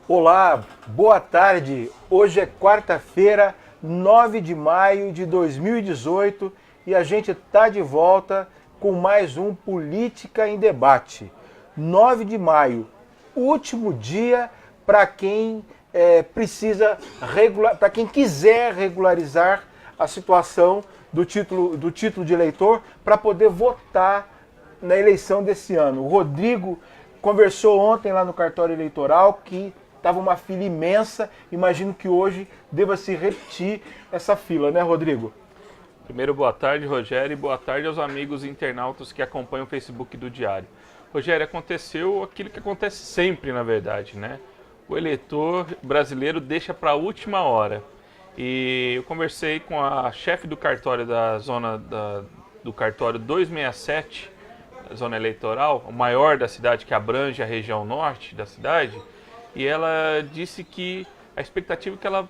Olá, boa tarde. Hoje é quarta-feira, 9 de maio de 2018 e a gente está de volta com mais um Política em Debate. 9 de maio, último dia para quem para quem quiser regularizar a situação do título de eleitor para poder votar na eleição desse ano. O Rodrigo conversou ontem lá no cartório eleitoral que estava uma fila imensa. Imagino que hoje deva se repetir essa fila, né, Rodrigo? Primeiro, boa tarde, Rogério, e boa tarde aos amigos internautas que acompanham o Facebook do Diário. Rogério, aconteceu aquilo que acontece sempre, na verdade, né? O eleitor brasileiro deixa para a última hora. E eu conversei com a chefe do cartório do cartório 267, da zona eleitoral, o maior da cidade, que abrange a região norte da cidade, e ela disse que a expectativa é que ela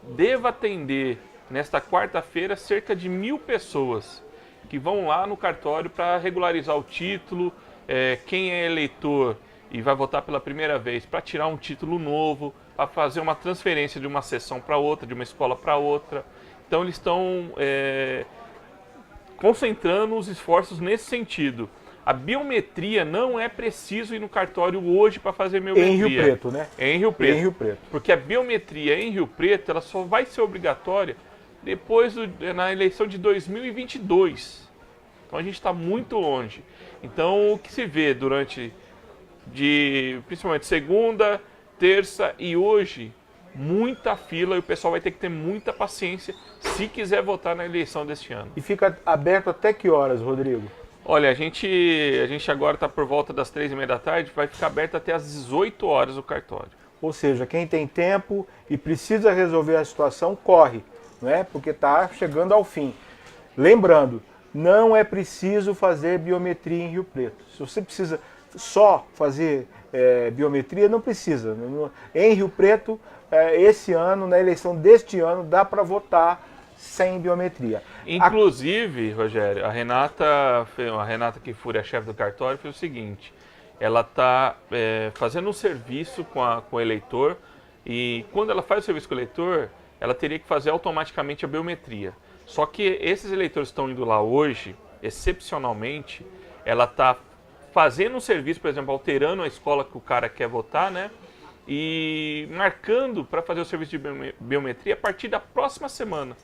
deva atender nesta quarta-feira cerca de 1.000 pessoas que vão lá no cartório para regularizar o título, quem é eleitor e vai votar pela primeira vez para tirar um título novo, para fazer uma transferência de uma seção para outra, de uma escola para outra. Então eles estão concentrando os esforços nesse sentido. A biometria não é preciso ir no cartório hoje para fazer biometria. Em Rio Preto, né? Em Rio Preto. Em Rio Preto. Porque a biometria em Rio Preto ela só vai ser obrigatória depois na eleição de 2022. Então a gente está muito longe. Então o que se vê durante principalmente segunda, terça e hoje, muita fila e o pessoal vai ter que ter muita paciência se quiser votar na eleição deste ano. E fica aberto até que horas, Rodrigo? Olha, a gente agora está por volta das 3h30 da tarde, vai ficar aberto até às 18 horas o cartório. Ou seja, quem tem tempo e precisa resolver a situação, corre, não é? Porque está chegando ao fim. Lembrando, não é preciso fazer biometria em Rio Preto. Se você precisa só fazer biometria, não precisa. Em Rio Preto, esse ano, na eleição deste ano, dá para votar sem biometria. Inclusive, Rogério, a Renata Kifuri, a chefe do cartório, fez o seguinte: ela está fazendo um serviço com o eleitor e quando ela faz o serviço com o eleitor, ela teria que fazer automaticamente a biometria. Só que esses eleitores que estão indo lá hoje, excepcionalmente, ela está fazendo um serviço, por exemplo, alterando a escola que o cara quer votar, né? E marcando para fazer o serviço de biometria a partir da próxima semana,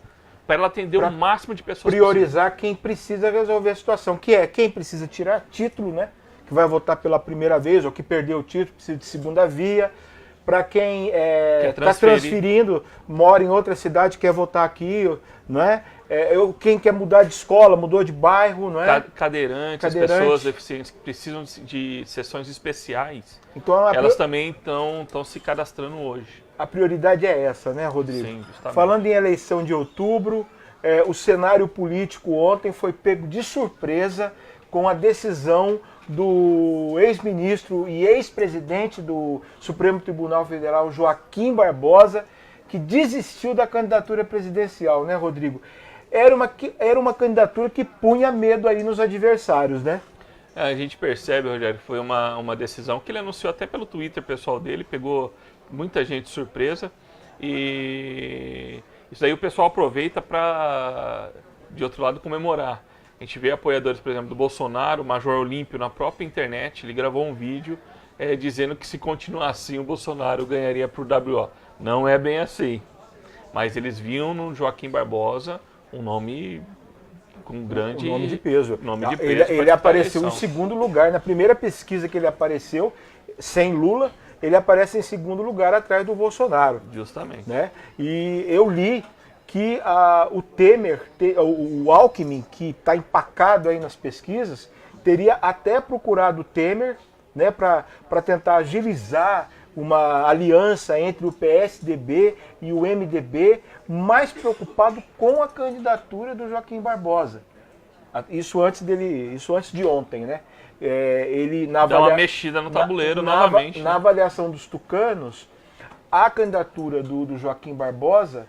para ela atender o máximo de pessoas priorizar possível. Quem precisa resolver a situação, que é quem precisa tirar título, né? Que vai votar pela primeira vez ou que perdeu o título, precisa de segunda via. Para quem está transferindo, mora em outra cidade, quer votar aqui, não é? Quem quer mudar de escola, mudou de bairro, não é? Cadeirantes, pessoas deficientes que precisam de sessões especiais, então, elas também estão se cadastrando hoje. A prioridade é essa, né, Rodrigo? Sim, justamente. Falando em eleição de outubro, o cenário político ontem foi pego de surpresa com a decisão do ex-ministro e ex-presidente do Supremo Tribunal Federal, Joaquim Barbosa, que desistiu da candidatura presidencial, né, Rodrigo? Era uma candidatura que punha medo aí nos adversários, né? A gente percebe, Rogério, que foi uma decisão que ele anunciou até pelo Twitter pessoal dele, pegou muita gente de surpresa e isso aí o pessoal aproveita para, de outro lado, comemorar. A gente vê apoiadores, por exemplo, do Bolsonaro, o Major Olímpio, na própria internet, ele gravou um vídeo dizendo que se continuar assim o Bolsonaro ganharia por WO. Não é bem assim, mas eles viam no Joaquim Barbosa um nome com grande... Um nome de peso. Ele apareceu em segundo lugar, na primeira pesquisa que ele apareceu, sem Lula, ele aparece em segundo lugar atrás do Bolsonaro. Justamente. Né? E eu li que o Temer, o Alckmin, que está empacado aí nas pesquisas, teria até procurado o Temer, né, para tentar agilizar uma aliança entre o PSDB e o MDB, mais preocupado com a candidatura do Joaquim Barbosa. Isso antes de ontem, né? Ele dá uma mexida no tabuleiro novamente. Na avaliação dos tucanos, a candidatura do Joaquim Barbosa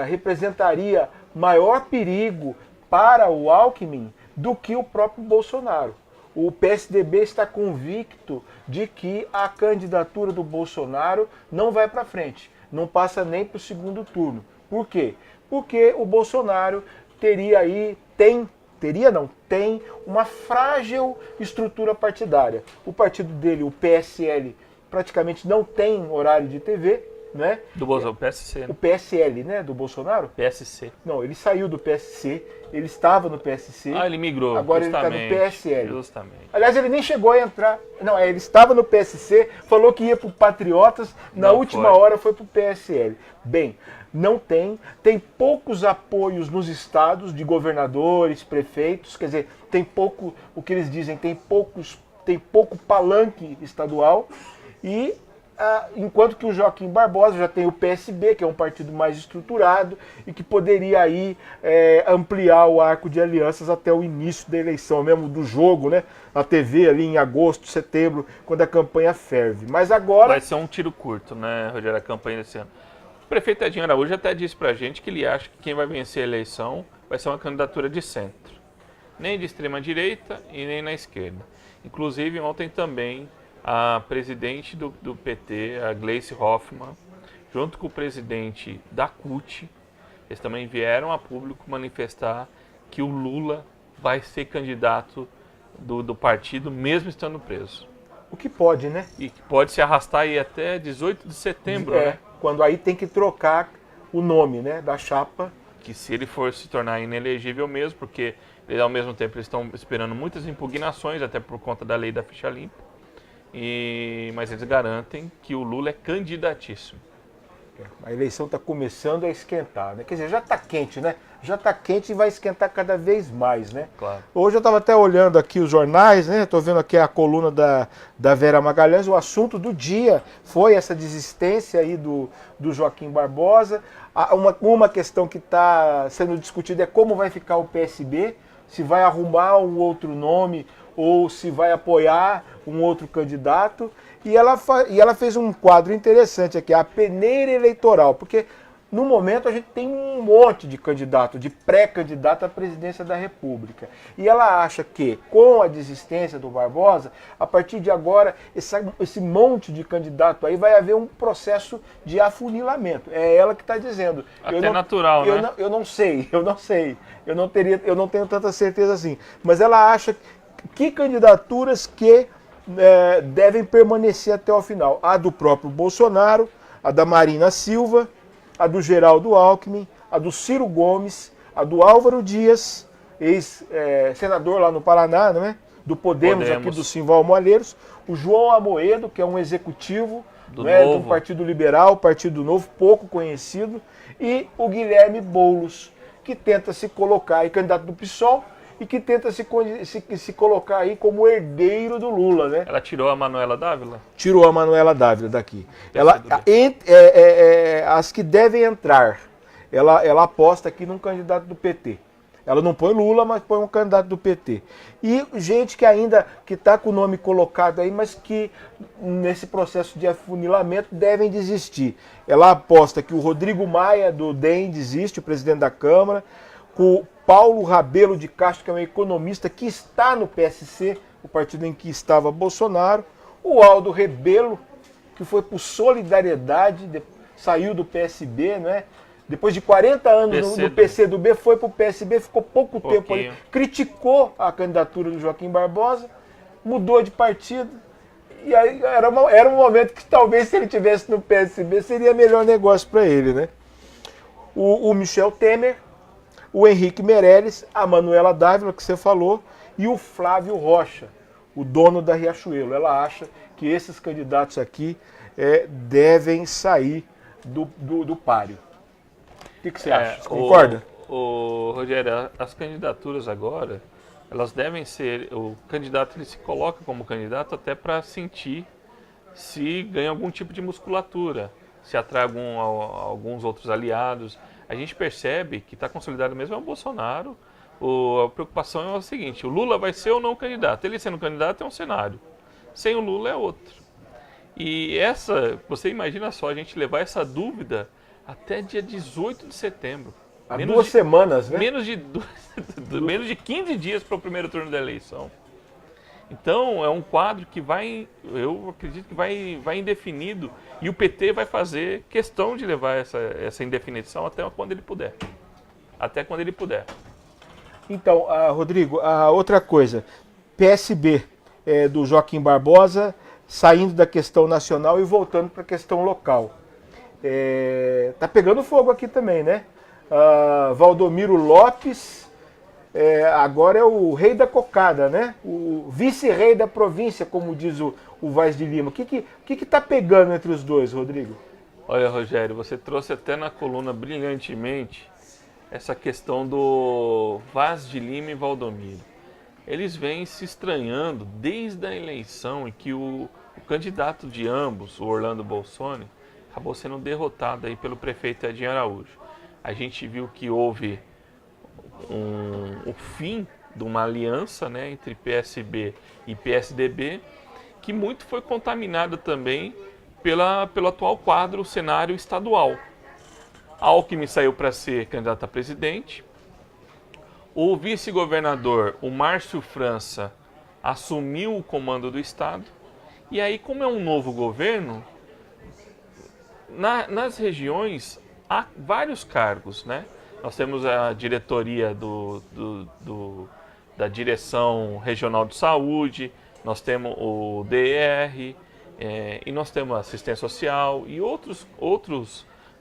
representaria maior perigo para o Alckmin do que o próprio Bolsonaro. o PSDB está convicto de que a candidatura do Bolsonaro não vai para frente, não passa nem para o segundo turno. Por quê? Porque o Bolsonaro tem uma frágil estrutura partidária. O partido dele, o PSL, praticamente não tem horário de TV, né? Do Bolsonaro, o PSC. Né? O PSL, né? Do Bolsonaro? PSC. Não, ele saiu do PSC, ele estava no PSC. Ah, ele migrou. Agora ele está no PSL. Justamente. Aliás, ele nem chegou a entrar. Não, ele estava no PSC, falou que ia para o Patriotas, na última hora foi para o PSL. Bem, não tem poucos apoios nos estados de governadores, prefeitos, quer dizer, tem pouco, o que eles dizem, tem pouco palanque estadual, e enquanto que o Joaquim Barbosa já tem o PSB, que é um partido mais estruturado e que poderia aí ampliar o arco de alianças até o início da eleição, mesmo do jogo, né? Na TV ali em agosto, setembro, quando a campanha ferve. Mas agora... Vai ser um tiro curto, né, Rogério, a campanha desse ano. O prefeito Edinho Araújo até disse pra gente que ele acha que quem vai vencer a eleição vai ser uma candidatura de centro. Nem de extrema direita e nem na esquerda. Inclusive, ontem também a presidente do PT, a Gleice Hoffmann, junto com o presidente da CUT, eles também vieram a público manifestar que o Lula vai ser candidato do partido, mesmo estando preso. O que pode, né? E que pode se arrastar aí até 18 de setembro, né? Quando aí tem que trocar o nome, né, da chapa. Que se ele for se tornar inelegível mesmo, porque ao mesmo tempo eles estão esperando muitas impugnações, até por conta da lei da ficha limpa, mas eles garantem que o Lula é candidatíssimo. A eleição está começando a esquentar, né? Quer dizer, já está quente, né? Já está quente e vai esquentar cada vez mais, né? Claro. Hoje eu estava até olhando aqui os jornais, né? Estou vendo aqui a coluna da Vera Magalhães. O assunto do dia foi essa desistência aí do Joaquim Barbosa. Uma questão que está sendo discutida é como vai ficar o PSB, se vai arrumar um outro nome ou se vai apoiar um outro candidato. E ela fez um quadro interessante aqui, a peneira eleitoral, porque no momento a gente tem um monte de candidato, de pré-candidato à presidência da República. E ela acha que, com a desistência do Barbosa, a partir de agora, esse monte de candidato aí vai haver um processo de afunilamento. É ela que está dizendo. Até natural, né? Eu não sei. Eu não tenho tanta certeza assim. Mas ela acha que candidaturas que devem permanecer até o final. A do próprio Bolsonaro, a da Marina Silva, a do Geraldo Alckmin, a do Ciro Gomes, a do Álvaro Dias, ex-senador lá no Paraná, não é? Do Podemos, aqui do Simval Moalheiros, o João Amoedo, que é um executivo do Partido Liberal, Partido Novo, pouco conhecido, e o Guilherme Boulos, que tenta se colocar aí, candidato do PSOL, e que tenta se colocar aí como herdeiro do Lula, né? Ela tirou a Manuela Dávila? Tirou a Manuela Dávila daqui. As que devem entrar, ela aposta aqui num candidato do PT. Ela não põe Lula, mas põe um candidato do PT. E gente que ainda está com o nome colocado aí, mas que nesse processo de afunilamento devem desistir. Ela aposta que o Rodrigo Maia, do DEM, desiste, o presidente da Câmara, com o Paulo Rabelo de Castro, que é um economista que está no PSC, o partido em que estava Bolsonaro, o Aldo Rebelo, que foi por Solidariedade, saiu do PSB, né? Depois de 40 anos no PCdoB, foi para o PSB, ficou pouco tempo ali, criticou a candidatura do Joaquim Barbosa, mudou de partido, e aí era um momento que talvez se ele tivesse no PSB seria melhor negócio para ele, né? O Michel Temer, o Henrique Meirelles, a Manuela Dávila, que você falou, e o Flávio Rocha, o dono da Riachuelo. Ela acha que esses candidatos aqui devem sair do páreo. O que você acha? Você concorda? Rogério, as candidaturas agora, elas devem ser... O candidato ele se coloca como candidato até para sentir se ganha algum tipo de musculatura, se atrai alguns outros aliados. A gente percebe que está consolidado mesmo é o Bolsonaro. A preocupação é o seguinte, o Lula vai ser ou não candidato. Ele sendo candidato é um cenário, sem o Lula é outro. E você imagina só, a gente levar essa dúvida até dia 18 de setembro. Há 2 semanas, né? Menos de 15 dias para o primeiro turno da eleição. Então, é um quadro que eu acredito que vai indefinido, e o PT vai fazer questão de levar essa indefinição até quando ele puder. Até quando ele puder. Então, Rodrigo, a outra coisa, PSB do Joaquim Barbosa, saindo da questão nacional e voltando para a questão local. Tá pegando fogo aqui também, né? Valdomiro Lopes, agora é o rei da cocada, né? O vice-rei da província, como diz o Vaz de Lima. O que tá pegando entre os dois, Rodrigo? Olha, Rogério, você trouxe até na coluna brilhantemente essa questão do Vaz de Lima e Valdomiro. Eles vêm se estranhando desde a eleição em que o candidato de ambos, o Orlando Bolsonaro, acabou sendo derrotado aí pelo prefeito Edinho Araújo. A gente viu que houve o fim de uma aliança, né, entre PSB e PSDB, que muito foi contaminado também pelo atual quadro, o cenário estadual. Alckmin saiu para ser candidato a presidente. O vice-governador, o Márcio França, assumiu o comando do estado. E aí, como é um novo governo, nas regiões há vários cargos, né? Nós temos a diretoria da Direção Regional de Saúde, nós temos o DR, e nós temos a assistência social e outros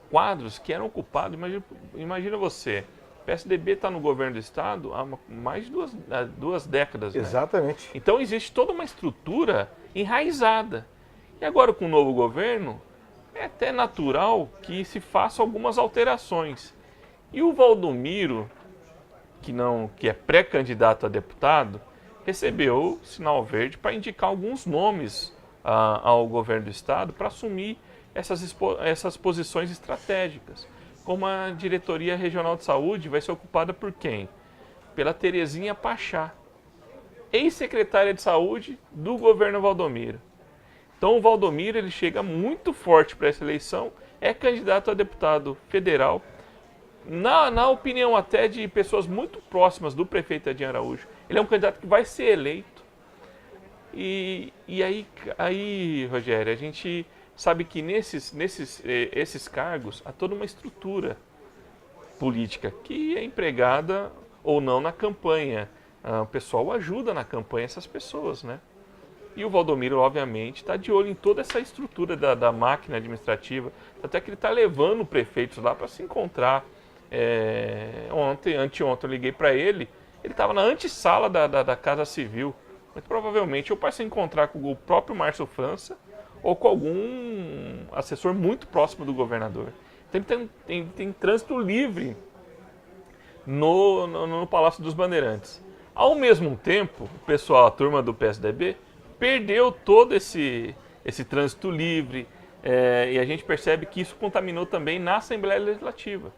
quadros que eram ocupados. Imagina você, o PSDB está no governo do estado há mais de duas décadas. Né? Exatamente. Então existe toda uma estrutura enraizada. E agora com o novo governo, é até natural que se façam algumas alterações. E o Valdomiro, que é pré-candidato a deputado, recebeu sinal verde para indicar alguns nomes ao governo do estado para assumir essas posições estratégicas. Como a Diretoria Regional de Saúde vai ser ocupada por quem? Pela Terezinha Pachá, ex-secretária de Saúde do governo Valdomiro. Então o Valdomiro ele chega muito forte para essa eleição, é candidato a deputado federal, na opinião até de pessoas muito próximas do prefeito Edinho Araújo. Ele é um candidato que vai ser eleito. E aí, Rogério, a gente sabe que esses cargos há toda uma estrutura política que é empregada ou não na campanha. O pessoal ajuda na campanha essas pessoas, né? E o Valdomiro, obviamente, está de olho em toda essa estrutura da máquina administrativa, até que ele está levando prefeitos lá para se encontrar. Anteontem eu liguei para ele estava na antessala da Casa Civil, mas provavelmente ou para se encontrar com o próprio Márcio França ou com algum assessor muito próximo do governador. Então tem trânsito livre no Palácio dos Bandeirantes. Ao mesmo tempo, o pessoal, a turma do PSDB, perdeu todo esse trânsito livre, e a gente percebe que isso contaminou também na Assembleia Legislativa,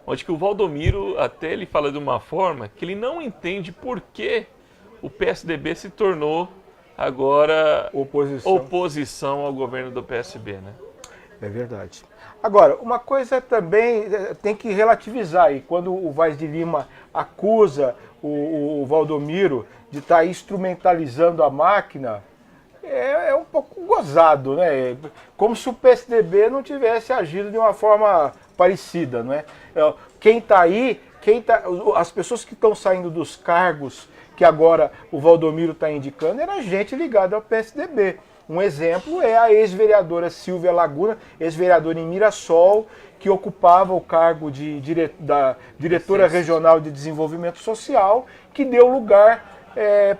onde que o Valdomiro até ele fala de uma forma que ele não entende por que o PSDB se tornou agora oposição ao governo do PSB, né? É verdade. Agora, uma coisa também tem que relativizar aí, quando o Vaz de Lima acusa o Valdomiro de estar instrumentalizando a máquina, é um pouco gozado, né? Como se o PSDB não tivesse agido de uma forma parecida, não é? Quem está aí, as pessoas que estão saindo dos cargos que agora o Valdomiro está indicando, era gente ligada ao PSDB. Um exemplo é a ex-vereadora Silvia Laguna, ex-vereadora em Mirassol, que ocupava o cargo da diretora regional de desenvolvimento social, que deu lugar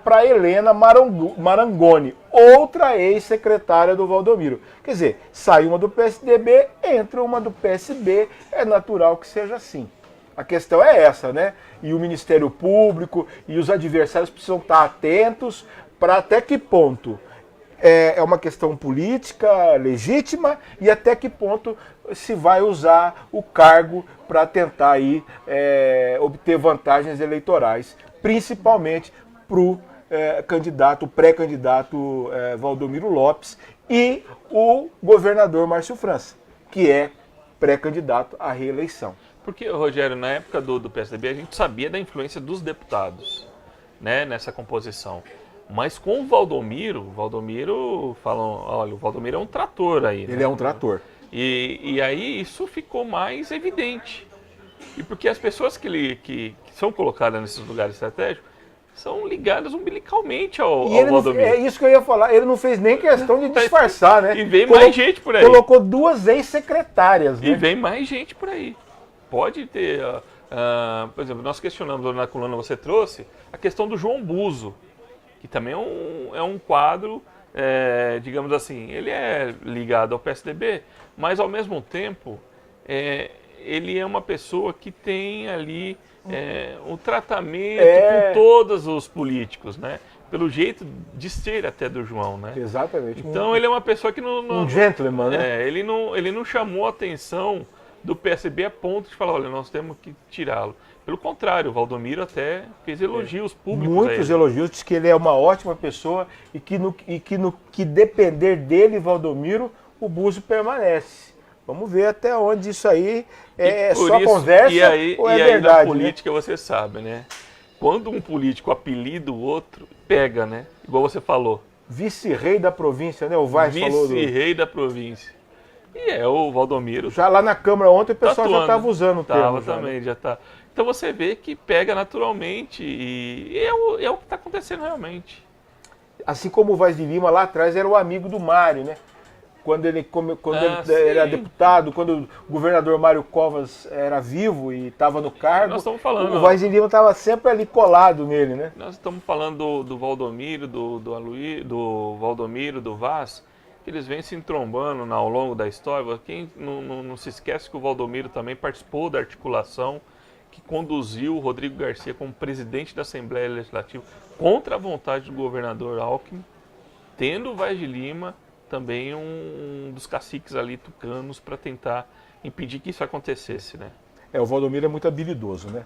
para Helena Marangoni, outra ex-secretária do Valdomiro. Quer dizer, sai uma do PSDB, entra uma do PSB, é natural que seja assim. A questão é essa, né? E o Ministério Público e os adversários precisam estar atentos para até que ponto é uma questão política legítima e até que ponto se vai usar o cargo para tentar aí, obter vantagens eleitorais, principalmente para o pré-candidato Valdomiro Lopes e o governador Márcio França, que é pré-candidato à reeleição. Porque, Rogério, na época do PSDB, a gente sabia da influência dos deputados, né, nessa composição. Mas com o Valdomiro falam, olha, o Valdomiro é um trator aí. Ele né? é um trator. E aí isso ficou mais evidente. E porque as pessoas que são colocadas nesses lugares estratégicos são ligadas umbilicalmente ao Valdomiro. É isso que eu ia falar, ele não fez nem questão de disfarçar, né? E vem mais gente por aí. Colocou 2 ex-secretárias, né? E vem mais gente por aí. Pode ter, por exemplo, nós questionamos na coluna você trouxe a questão do João Buzo, que também é um quadro, digamos assim, ele é ligado ao PSDB, mas ao mesmo tempo ele é uma pessoa que tem ali um tratamento com todos os políticos, né? Pelo jeito de ser até do João, né? Exatamente. Então ele é uma pessoa que um gentleman, né? ele não chamou a atenção do PSB a ponto de falar, olha, nós temos que tirá-lo. Pelo contrário, o Valdomiro até fez elogios públicos. Muitos elogios, diz que ele é uma ótima pessoa e que no que depender dele, Valdomiro, o Buzo permanece. Vamos ver até onde isso aí é só conversa ou é verdade. Na política, né? Você sabe, né? Quando um político apelida o outro, pega, né? Igual você falou. Vice-rei da província, né? O Vaz falou. Vice-rei da província. E é o Valdomiro. Já lá na Câmara ontem o pessoal já estava usando o termo. Estava também, já tá. Então você vê que pega naturalmente e é o que está acontecendo realmente. Assim como o Vaz de Lima lá atrás era o amigo do Mário, né? Quando ele era deputado, quando o governador Mário Covas era vivo e estava no cargo, nós estamos falando, o Vaz de Lima estava sempre ali colado nele, né? Nós estamos falando do Valdomiro, do Valdomiro, do Vaz, que eles vêm se entrombando ao longo da história. Quem não se esquece que o Valdomiro também participou da articulação que conduziu o Rodrigo Garcia como presidente da Assembleia Legislativa contra a vontade do governador Alckmin, tendo o Vaz de Lima também um dos caciques ali tucanos para tentar impedir que isso acontecesse, né? O Valdomiro é muito habilidoso, né?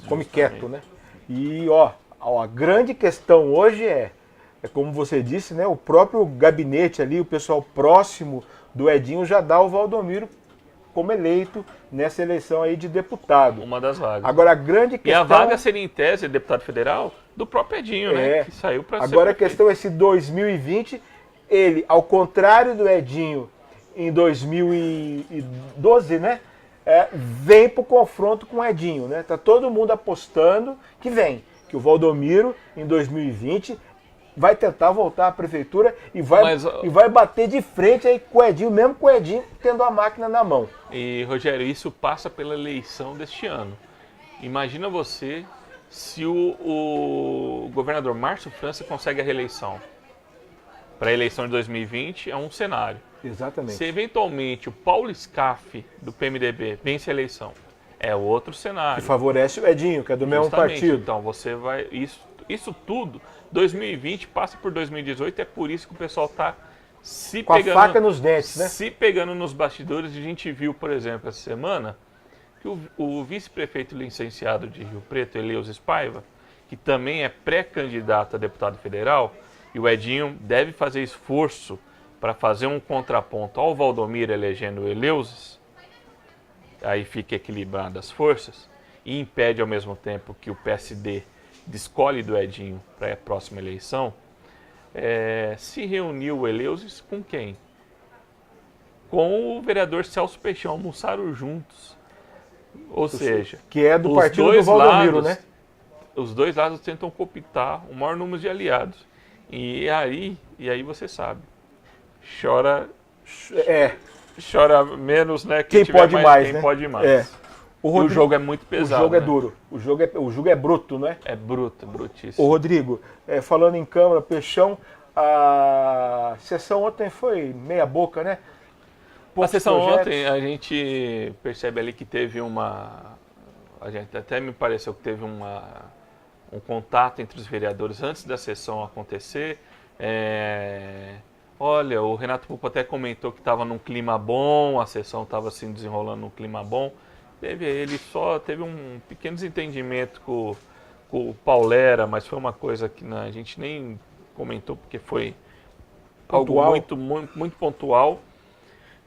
Come quieto, né? E, a grande questão hoje é como você disse, né? O próprio gabinete ali, o pessoal próximo do Edinho já dá o Valdomiro como eleito nessa eleição aí de deputado. Uma das vagas. Agora a grande questão... E a vaga seria em tese de deputado federal do próprio Edinho, né? Que saiu para ser Agora a questão é se 2020... Ele, ao contrário do Edinho, em 2012, né, vem para o confronto com o Edinho. Né? Tá todo mundo apostando que o Valdomiro, em 2020, vai tentar voltar à prefeitura e vai bater de frente aí com o Edinho, mesmo com o Edinho tendo a máquina na mão. E, Rogério, isso passa pela eleição deste ano. Imagina você se o governador Márcio França consegue a reeleição. Para a eleição de 2020 é um cenário. Exatamente. Se eventualmente o Paulo Scaff, do PMDB, vence a eleição, é outro cenário. Que favorece o Edinho, que é do mesmo partido. Então você vai... Isso tudo, 2020 passa por 2018, é por isso que o pessoal está se com pegando... a faca nos dentes, né? Se pegando nos bastidores. A gente viu, por exemplo, essa semana, que o vice-prefeito licenciado de Rio Preto, Eleus Paiva, que também é pré-candidato a deputado federal, e o Edinho deve fazer esforço para fazer um contraponto ao Valdomiro elegendo o Eleusis, aí fica equilibrado as forças, e impede ao mesmo tempo que o PSD descolhe do Edinho para a próxima eleição. Se reuniu o Eleusis com quem? Com o vereador Celso Peixão, almoçaram juntos. Ou seja, que é do partido do Valdomiro, né? Os dois lados tentam cooptar o maior número de aliados. E aí você sabe, chora menos, né? Quem pode mais, quem né? pode mais. O jogo é muito pesado. O jogo é né? duro. O jogo é bruto, né? É bruto, brutíssimo. Ô Rodrigo, falando em Câmara, Peixão, a sessão ontem foi meia boca, né? A sessão ontem a gente percebe ali que teve a gente até me pareceu que teve um contato entre os vereadores antes da sessão acontecer. Olha, o Renato Pupo até comentou que estava num clima bom, a sessão estava assim desenrolando num clima bom. Ele só teve um pequeno desentendimento com o Paulera, mas foi uma coisa que a gente nem comentou porque foi pontual. Algo muito pontual.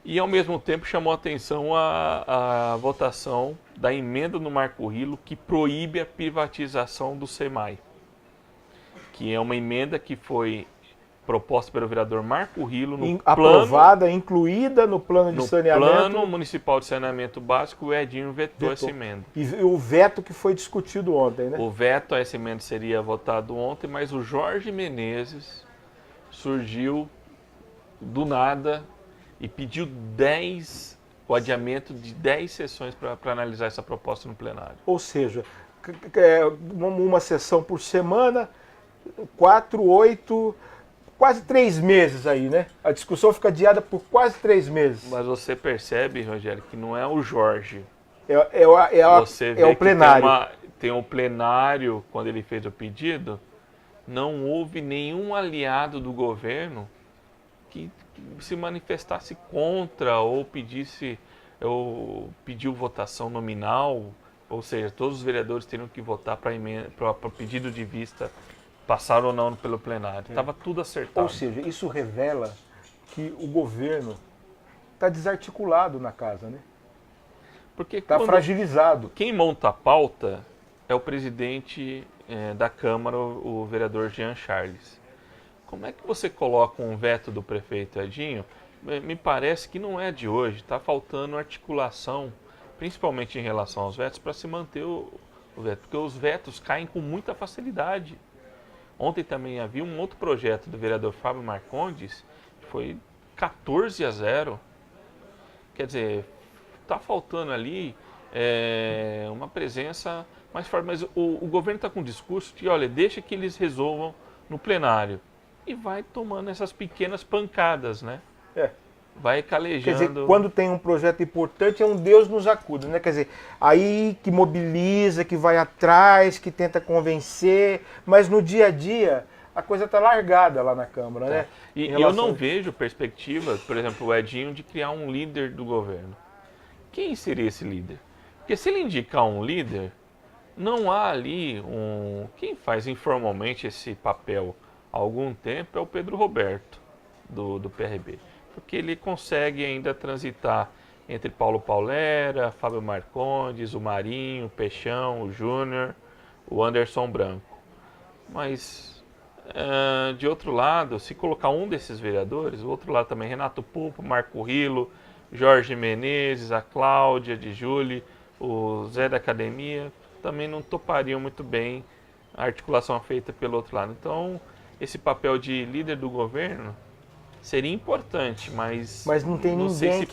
E ao mesmo tempo chamou a atenção a votação da emenda no Marco Rilo que proíbe a privatização do SEMAI. que é uma emenda que foi proposta pelo vereador Marco Rilo no aprovada, incluída no plano de saneamento. No plano municipal de saneamento básico, o Edinho vetou essa emenda. E o veto que foi discutido ontem, né? O veto a essa emenda seria votado ontem, mas o Jorge Menezes surgiu do nada e pediu o adiamento de 10 sessões para analisar essa proposta no plenário. Ou seja, uma sessão por semana, 4, 8... quase 3 meses aí, né? A discussão fica adiada por quase 3 meses. Mas você percebe, Rogério, que não é o Jorge. É o plenário. Tem um plenário, quando ele fez o pedido, não houve nenhum aliado do governo que se manifestasse contra ou pediu votação nominal, ou seja, todos os vereadores teriam que votar para o pedido de vista passar ou não pelo plenário. Estava tudo acertado. Ou seja, isso revela que o governo está desarticulado na casa, né? Porque está fragilizado. Quem monta a pauta é o presidente da Câmara, o vereador Jean Charles. Como é que você coloca um veto do prefeito Edinho? Me parece que não é de hoje. Está faltando articulação, principalmente em relação aos vetos, para se manter o veto. Porque os vetos caem com muita facilidade. Ontem também havia um outro projeto do vereador Fábio Marcondes, que foi 14-0. Quer dizer, está faltando ali uma presença mais forte. Mas o governo está com um discurso de, olha, deixa que eles resolvam no plenário. E vai tomando essas pequenas pancadas, né? Vai calejando. Quer dizer, quando tem um projeto importante, é um Deus nos acuda, né? Quer dizer, aí que mobiliza, que vai atrás, que tenta convencer, mas no dia a dia a coisa está largada lá na Câmara, né? E eu não vejo perspectiva, por exemplo, o Edinho, de criar um líder do governo. Quem seria esse líder? Porque se ele indicar um líder, não há ali Quem faz informalmente esse papel há algum tempo é o Pedro Roberto, do PRB. Porque ele consegue ainda transitar entre Paulo Paulera, Fábio Marcondes, o Marinho, o Peixão, o Júnior, o Anderson Branco. Mas, de outro lado, se colocar um desses vereadores, o outro lado também, Renato Pulpo, Marco Rilo, Jorge Menezes, a Cláudia de Júli, o Zé da Academia, também não topariam muito bem a articulação feita pelo outro lado. Então, esse papel de líder do governo seria importante, mas não tem ninguém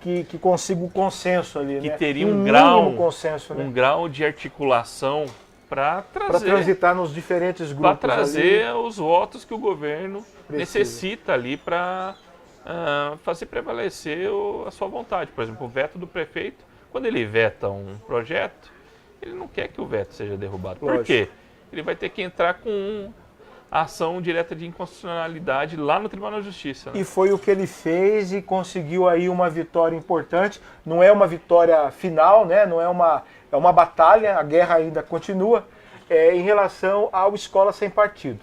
que consiga o consenso ali, que né? teria um grau, consenso, né? Um grau de articulação para transitar nos diferentes grupos, para trazer ali os votos que o governo necessita ali para fazer prevalecer a sua vontade. Por exemplo, o veto do prefeito, quando ele veta um projeto, ele não quer que o veto seja derrubado. Por quê? Ele vai ter que entrar com ação direta de inconstitucionalidade lá no Tribunal de Justiça. Né? E foi o que ele fez e conseguiu aí uma vitória importante. Não é uma vitória final, né? Não é uma batalha, a guerra ainda continua, em relação ao Escola Sem Partido.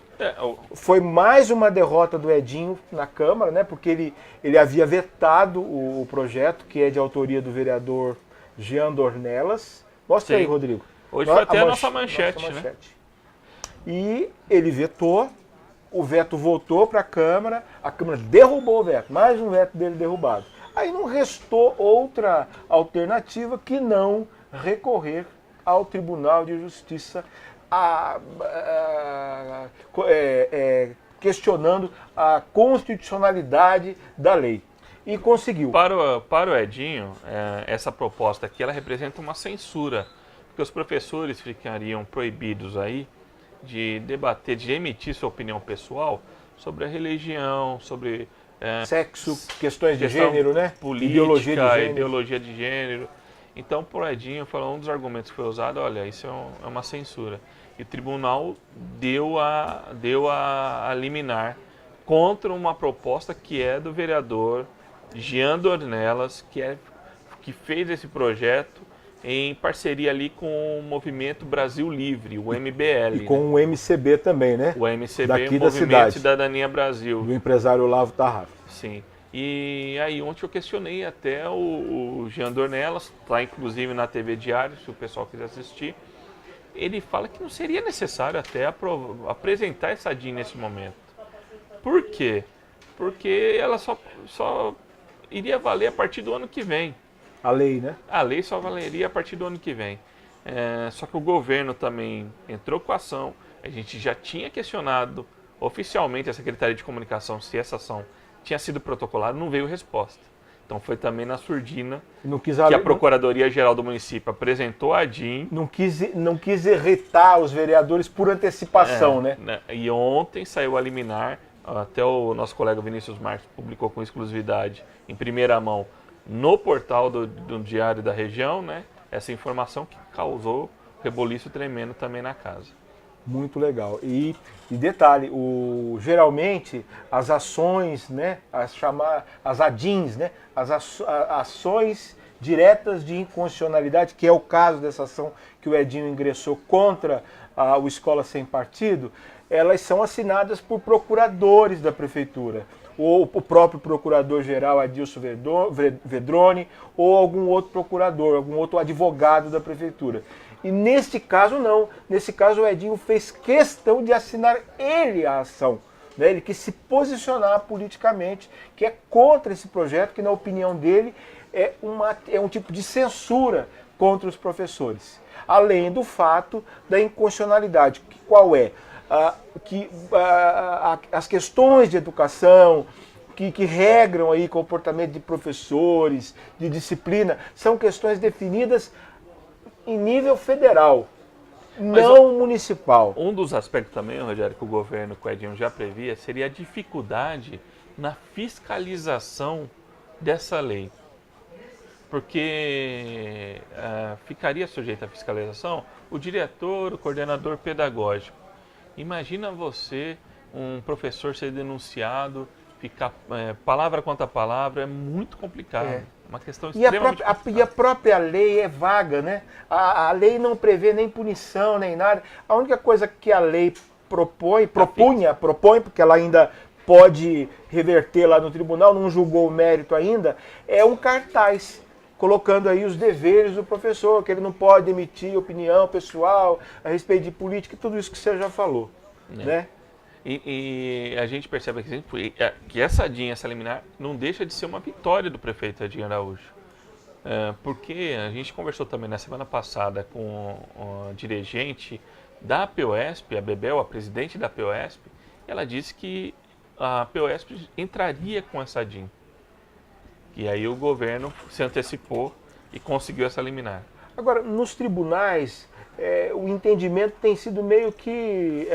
Foi mais uma derrota do Edinho na Câmara, né? Porque ele havia vetado o projeto, que é de autoria do vereador Jean Dornelas. Mostra aí, Rodrigo. Hoje foi até a nossa manchete, né? E ele vetou, o veto voltou para a Câmara derrubou o veto, mais um veto dele derrubado. Aí não restou outra alternativa que não recorrer ao Tribunal de Justiça questionando a constitucionalidade da lei. E conseguiu. Para o Edinho, essa proposta aqui ela representa uma censura, porque os professores ficariam proibidos aí de debater, de emitir sua opinião pessoal sobre a religião, sobre sexo, questão de gênero, né? Política, ideologia de gênero. Então, por Edinho, um dos argumentos que foi usado, olha, isso é uma censura. E o tribunal deu a liminar contra uma proposta que é do vereador Jean Dornelas, que fez esse projeto em parceria ali com o Movimento Brasil Livre, o MBL. E com o MCB também, né? O MCB, daqui o da Movimento cidade. Cidadania Brasil. Do empresário Olavo Tarraf. Sim. E aí ontem eu questionei até o Jean Dornelas, está inclusive na TV Diário, se o pessoal quiser assistir, ele fala que não seria necessário até apresentar essa DIN nesse momento. Por quê? Porque ela só iria valer a partir do ano que vem. A lei, né? A lei só valeria a partir do ano que vem. Só que o governo também entrou com a ação. A gente já tinha questionado oficialmente a Secretaria de Comunicação se essa ação tinha sido protocolada, não veio resposta. Então foi também na surdina que a Procuradoria-Geral do município apresentou a DIN. Não quis irritar os vereadores por antecipação, né? E ontem saiu a liminar, até o nosso colega Vinícius Marques publicou com exclusividade, em primeira mão, no portal do Diário da Região, né? Essa informação que causou reboliço tremendo também na casa. Muito legal. E detalhe, geralmente as ações, né, as ADINs, né, as ações diretas de inconstitucionalidade, que é o caso dessa ação que o Edinho ingressou contra o Escola Sem Partido, elas são assinadas por procuradores da prefeitura, ou o próprio procurador-geral Adilson Vedroni, ou algum outro procurador, algum outro advogado da prefeitura. E neste caso não, nesse caso o Edinho fez questão de assinar ele a ação, né? Ele quis se posicionar politicamente, que é contra esse projeto, que na opinião dele é um tipo de censura contra os professores. Além do fato da inconstitucionalidade, que qual é? As questões de educação que regram aí comportamento de professores, de disciplina, são questões definidas em nível federal, não municipal. Um dos aspectos também, Rogério, que o governo, com o Edinho já previa, seria a dificuldade na fiscalização dessa lei. Porque ficaria sujeito à fiscalização o diretor, o coordenador pedagógico. Imagina você, um professor ser denunciado, ficar palavra contra palavra, é muito complicado. Uma questão extremamente complicada. E a própria lei é vaga, né? A lei não prevê nem punição, nem nada. A única coisa que a lei propõe, porque ela ainda pode reverter lá no tribunal, não julgou o mérito ainda, é um cartaz, colocando aí os deveres do professor, que ele não pode emitir opinião pessoal a respeito de política, tudo isso que você já falou, né? E a gente percebe que essa DIN, essa liminar, não deixa de ser uma vitória do prefeito Edinho Araújo. Porque a gente conversou também na semana passada com a dirigente da APOESP, a Bebel, a presidente da APOESP, ela disse que a APOESP entraria com essa DIN. E aí o governo se antecipou e conseguiu essa liminar. Agora, nos tribunais, o entendimento tem sido meio que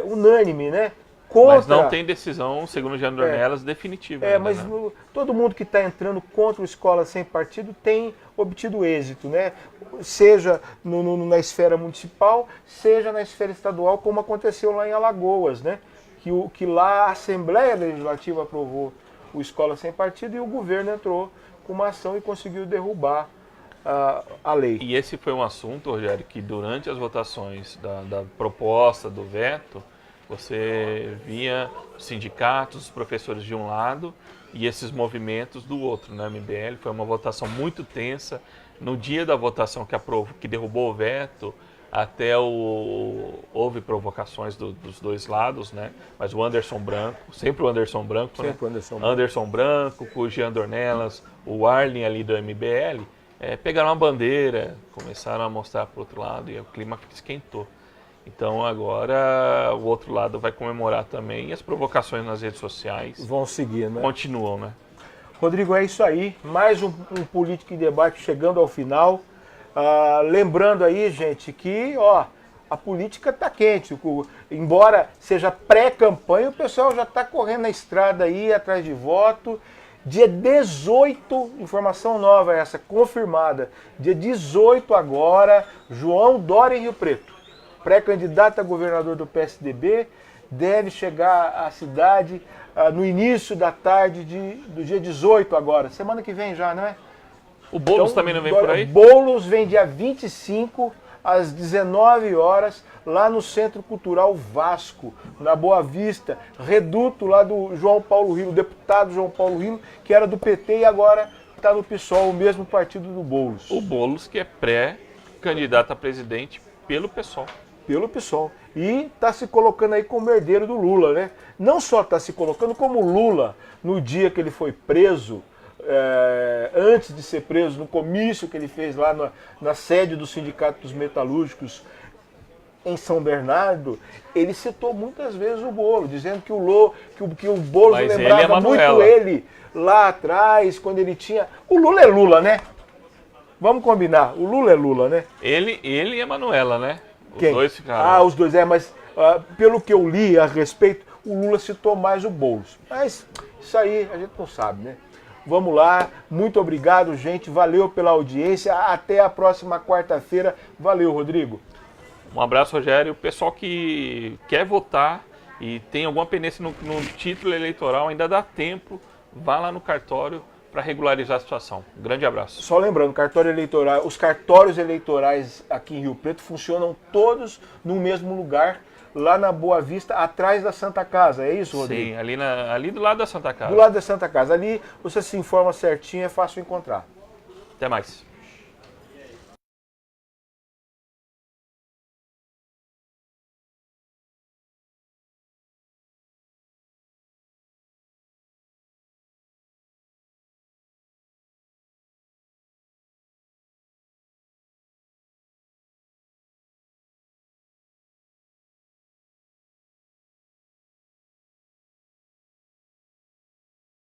unânime, né? Mas não tem decisão, segundo o Jean Dornelas, definitiva. Ainda, mas né? Todo mundo que está entrando contra o Escola Sem Partido tem obtido êxito, né? Seja na esfera municipal, seja na esfera estadual, como aconteceu lá em Alagoas, né? Que lá a Assembleia Legislativa aprovou o Escola Sem Partido e o governo entrou com uma ação e conseguiu derrubar a lei. E esse foi um assunto, Rogério, que durante as votações da proposta, do veto, você via os sindicatos, os professores de um lado e esses movimentos do outro, né? MBL, foi uma votação muito tensa. No dia da votação que derrubou o veto, até houve provocações dos dois lados, né? Mas o Anderson Branco, sempre o Anderson Branco, né? Anderson Branco, com o Jean Dornelas, o Arlen ali do MBL, pegaram uma bandeira, começaram a mostrar para o outro lado e o clima esquentou. Então agora o outro lado vai comemorar também e as provocações nas redes sociais vão seguir, né? Continuam, né? Rodrigo, é isso aí. Mais um Política em Debate chegando ao final. Lembrando aí, gente, que a política está quente. Embora seja pré-campanha, o pessoal já está correndo na estrada aí, atrás de voto. Dia 18, informação nova essa, confirmada. Dia 18 agora, João Dória em Rio Preto, pré-candidato a governador do PSDB, deve chegar à cidade no início da tarde do dia 18 agora. Semana que vem já, não é? O Boulos também não vem por aí? Boulos vem dia 25, às 19 horas, lá no Centro Cultural Vasco, na Boa Vista, reduto lá do João Paulo Rilo, deputado João Paulo Rilo, que era do PT e agora está no PSOL, o mesmo partido do Boulos. O Boulos que é pré-candidato candidato a presidente pelo PSOL. Pelo PSOL. E está se colocando aí como herdeiro do Lula, né? Não só está se colocando como Lula, no dia que ele foi preso, antes de ser preso, no comício que ele fez lá na sede do Sindicato dos Metalúrgicos em São Bernardo, ele citou muitas vezes o Boulos, dizendo que o Boulos Mas lembrava muito ele lá atrás, quando ele tinha... O Lula é Lula, né? Vamos combinar, o Lula é Lula, né? Ele e a Manuela, né? Os Quem? dois ficaram... Os dois, mas pelo que eu li a respeito, o Lula citou mais o Boulos. Mas isso aí a gente não sabe, né? Vamos lá, muito obrigado, gente, valeu pela audiência, até a próxima quarta-feira. Valeu, Rodrigo. Um abraço, Rogério. O pessoal que quer votar e tem alguma pendência no título eleitoral, ainda dá tempo, vá lá no cartório para regularizar a situação. Um grande abraço. Só lembrando, os cartórios eleitorais aqui em Rio Preto funcionam todos no mesmo lugar, lá na Boa Vista, atrás da Santa Casa. É isso, Rodrigo? Sim, ali do lado da Santa Casa. Do lado da Santa Casa. Ali você se informa certinho, é fácil encontrar. Até mais.